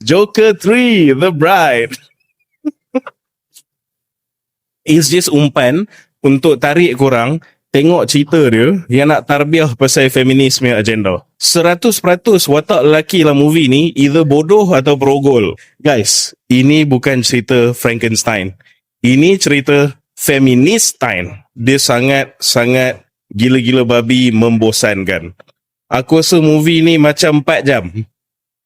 Joker 3, The Bride. It's just umpan untuk tarik korang tengok cerita dia yang nak tarbiah pasal feminisme agenda. 100% watak lelaki dalam movie ni either bodoh atau berogol. Guys, ini bukan cerita Frankenstein. Ini cerita Feministine. Dia sangat gila-gila babi, membosankan. Aku rasa movie ni macam 4 jam.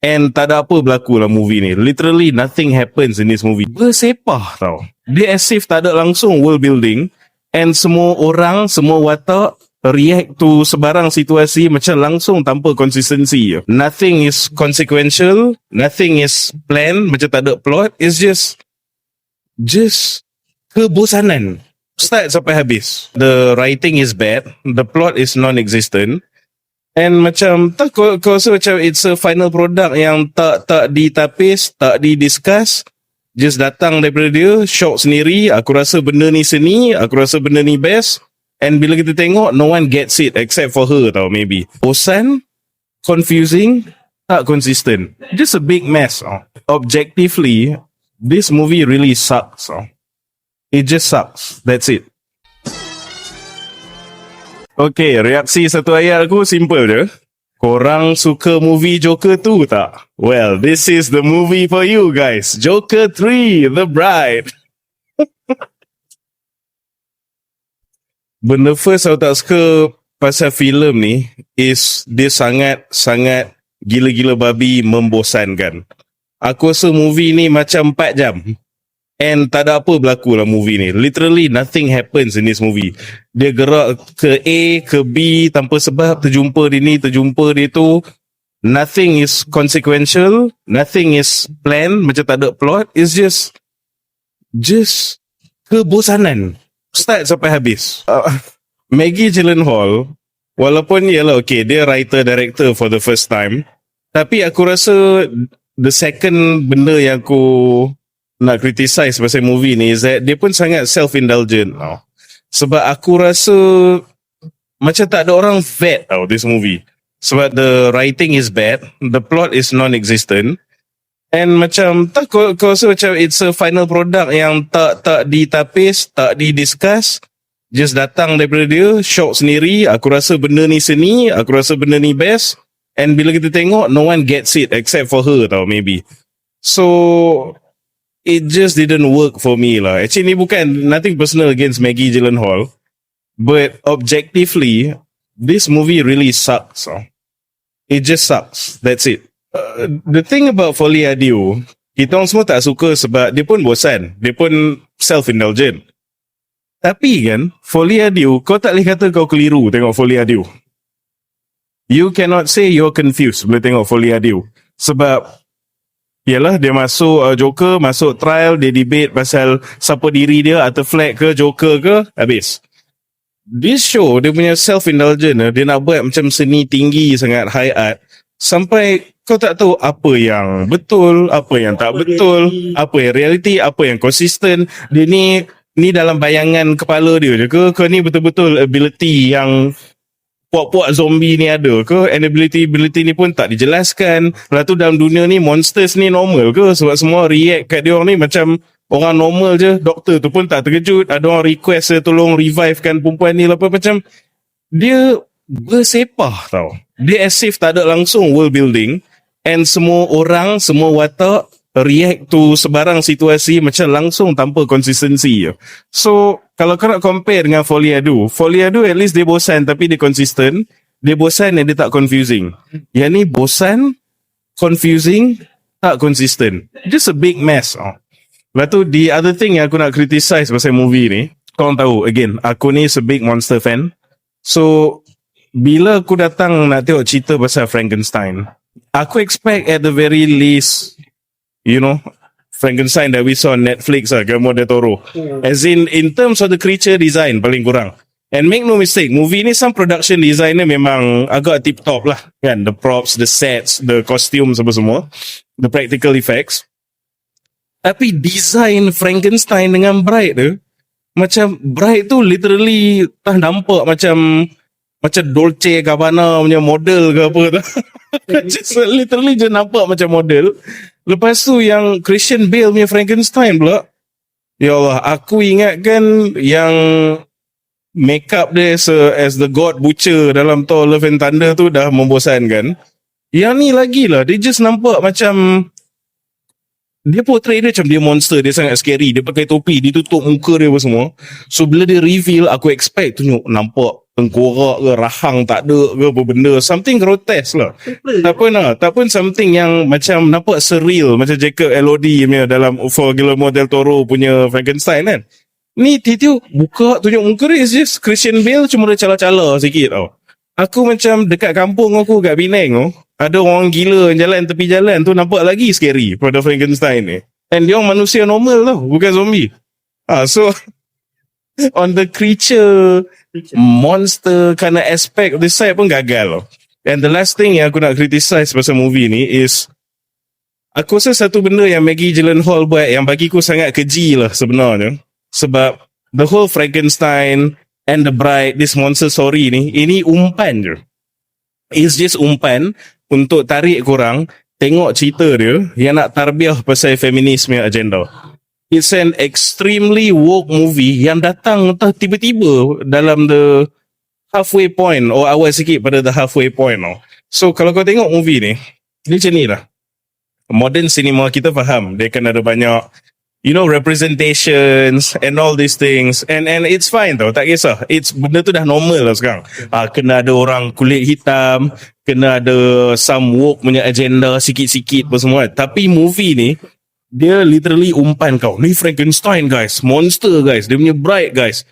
And tak ada apa berlaku dalam movie ni. Literally nothing happens in this movie. Bersepah tau. Dia as if tak ada langsung world building. And semua orang, semua watak react to sebarang situasi macam langsung tanpa konsistensi. Nothing is consequential. Nothing is planned. Macam tak ada plot. It's just kebosanan. Start sampai habis. The writing is bad. The plot is non-existent. And macam tak kau rasa macam it's a final product yang tak ditapis, tak didiscuss, just datang daripada dia, shock sendiri, aku rasa benda ni seni, aku rasa benda ni best, and bila kita tengok no one gets it except for her tau, maybe. Bosan, confusing, tak consistent. Just a big mess. Objectively, this movie really sucks. It just sucks. That's it. Okay, reaksi satu ayat aku simple je. Korang suka movie Joker 2 tak? Well, this is the movie for you guys. Joker 3, The Bride. Benda first aku tak suka pasal filem ni is dia sangat gila-gila babi, membosankan. Aku rasa movie ni macam 4 jam. And tak ada apa berlaku dalam movie ni. Literally nothing happens in this movie. Dia gerak ke A, ke B tanpa sebab, terjumpa dia ni, terjumpa dia tu. Nothing is consequential. Nothing is planned. Macam tak ada plot. It's just kebosanan. Start sampai habis. Maggie Gyllenhaal, walaupun okay, dia writer-director for the first time. Tapi aku rasa the second benda yang aku nak criticize pasal movie ni is that dia pun sangat self-indulgent tau. Sebab aku rasa macam tak ada orang vet tau this movie. Sebab the writing is bad, the plot is non-existent, and macam tak kau rasa macam it's a final product yang tak ditapis, tak didiscuss, just datang daripada dia, shock sendiri, aku rasa benda ni seni, aku rasa benda ni best, and bila kita tengok no one gets it except for her tau, maybe. So it just didn't work for me lah. Actually ni bukan nothing personal against Maggie Gyllenhaal, but objectively this movie really sucks. It just sucks. That's it. The thing about Folie à Deux, kita orang semua tak suka sebab dia pun bosan, dia pun self-indulgent. Tapi kan Folie à Deux, kau tak boleh kata kau keliru tengok Folie à Deux. You cannot say you're confused bila tengok Folie à Deux. Sebab yalah, dia masuk Joker, masuk trial, dia debate pasal siapa diri dia, atau flag ke, Joker ke, habis. This show, dia punya self-indulgent, dia nak buat macam seni tinggi sangat, high art, sampai kau tak tahu apa yang betul, apa yang tak betul, apa yang reality, apa yang konsisten. Dia ni dalam bayangan kepala dia je ke ni betul-betul ability yang puak-puak zombie ni ada ke? And ability ni pun tak dijelaskan. Lepas tu dalam dunia ni monsters ni normal ke? Sebab semua react kat dia orang ni macam orang normal je. Doktor tu pun tak terkejut. Ada orang request dia tolong revivekan perempuan ni. Apa macam dia bersepah tau. Dia as if tak ada langsung world building. And semua orang, semua watak react to sebarang situasi macam langsung tanpa konsistensi. So kalau kau nak compare dengan Folie à Deux at least dia bosan tapi dia konsisten. Dia bosan dan dia tak confusing. Yang ni bosan, confusing, tak konsisten. Just a big mess. Lepas tu the other thing yang aku nak criticize pasal movie ni, kau tahu again, aku ni is a big monster fan. So bila aku datang nak tengok cerita pasal Frankenstein, aku expect at the very least, Frankenstein that we saw on Netflix Guillermo del Toro. As in terms of the creature design paling kurang. And make no mistake, movie ni some production designer memang agak tip top lah kan. The props, the sets, the costumes semua, the practical effects. Tapi design Frankenstein dengan Bride tu, macam Bride tu literally tak nampak macam Dolce Gabbana punya model ke apa tu. Just literally je nampak macam model. Lepas tu yang Christian Bale punya Frankenstein pula. Ya Allah, aku ingatkan yang makeup dia as the God Butcher dalam Thor Love and Thunder tu dah membosankan. Yang ni lagi lah, dia just nampak macam dia portray dia macam dia monster, dia sangat scary, dia pakai topi, dia tutup muka dia apa semua. So bila dia reveal, aku expect tunjuk nampak tengkorak ke, rahang tak ada ke apa benda, something grotesque lah. Tak pun something yang macam nampak surreal, macam Jacob Elordi punya dalam for Guillermo del Toro punya Frankenstein kan. Ni titiu buka tunjuk muka dia, is just Christian Bale cuma dia cala-cala sikit tau. Aku macam dekat kampung aku kat Penang tu, ada orang gila jalan tepi jalan tu nampak lagi scary pada Frankenstein ni. And dia orang manusia normal tau, bukan zombie. So on the creature monster kind of aspect this side pun gagal tau. And the last thing yang aku nak criticize pasal movie ni is, aku rasa satu benda yang Maggie Gyllenhaal buat yang bagi aku sangat keji lah sebenarnya. Sebab the whole Frankenstein and the Bride, this monster story ni, ini umpan je. It's just umpan untuk tarik korang tengok cerita dia yang nak tarbiah pasal feminisme agenda. It's an extremely woke movie yang datang entah tiba-tiba dalam the halfway point or awal sikit pada the halfway point tau. So kalau kau tengok movie ni, dia macam ni lah. Modern cinema kita faham dia kan ada banyak representations and all these things, and it's fine tau, tak kisah. It's benda tu dah normal lah sekarang. Kena ada orang kulit hitam, kena ada some woke punya agenda sikit-sikit apa semua. Tapi movie ni dia literally umpan kau. Ni Frankenstein guys, monster guys, dia punya Bride guys.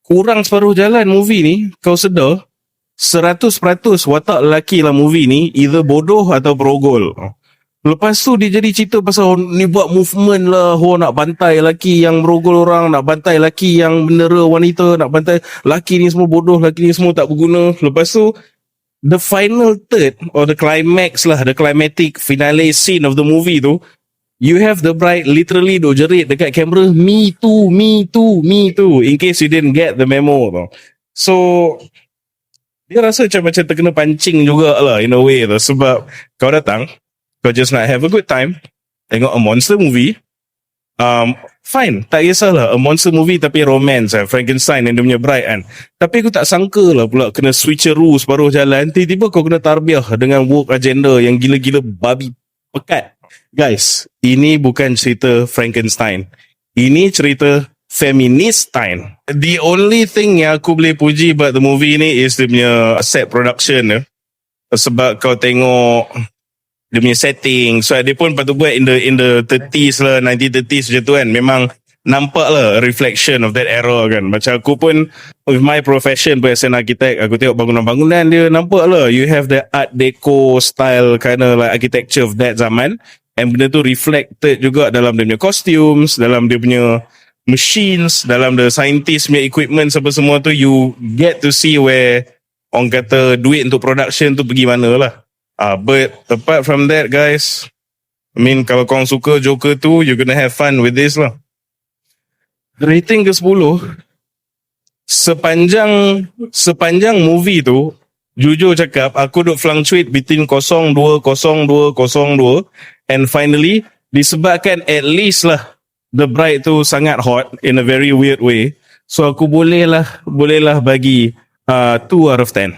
Kurang separuh jalan movie ni, kau sedar 100% watak lelaki lah movie ni either bodoh atau berogol. Lepas tu dia jadi cerita pasal ni buat movement lah, nak bantai lelaki yang berogol orang, nak bantai lelaki yang bendera wanita, nak bantai lelaki ni semua bodoh, lelaki ni semua tak berguna. Lepas tu the final third or the climax lah, the climatic finale scene of the movie tu, you have the Bride literally duk jerit dekat kamera, me too, me too, me too, in case you didn't get the memo tau. So dia rasa macam terkena pancing jugalah in a way tu. Sebab kau datang, kau just nak have a good time, tengok a monster movie, fine, tak kisahlah a monster movie tapi romance Frankenstein and dia punya Bride kan. Tapi aku tak sangka lah pula kena switcheroo separuh jalan, tiba-tiba kau kena tarbiah dengan woke agenda yang gila-gila babi pekat. Guys, ini bukan cerita Frankenstein. Ini cerita Feministine. The only thing yang aku boleh puji about the movie ni is dia punya set production ya. Sebab kau tengok dia punya setting, so dia pun patut buat in the 30s lah, 1930s macam tu kan. Memang nampak lah a reflection of that era kan. Macam aku pun with my profession as an architect, aku tengok bangunan-bangunan dia, nampak lah you have the art deco style kind of like architecture of that zaman. And benda tu reflected juga dalam dia punya costumes, dalam dia punya machines, dalam the scientist punya equipment apa semua tu. You get to see where orang kata duit untuk production tu pergi mana lah. But apart from that guys, I mean kalau korang suka Joker tu, you're gonna have fun with this lah. Rating ke 10, sepanjang movie tu, jujur cakap, aku duk fluctuate between 02, 02, 02. And finally, disebabkan at least lah The Bride tu sangat hot in a very weird way, so aku bolehlah bagi 2 out of 10.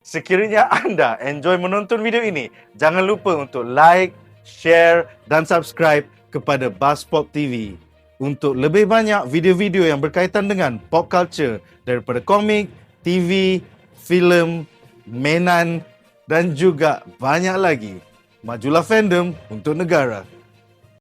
Sekiranya anda enjoy menonton video ini, jangan lupa untuk like, share dan subscribe kepada BuzzPop TV untuk lebih banyak video-video yang berkaitan dengan pop culture daripada komik, TV, filem, mainan dan juga banyak lagi. Majulah fandom untuk negara.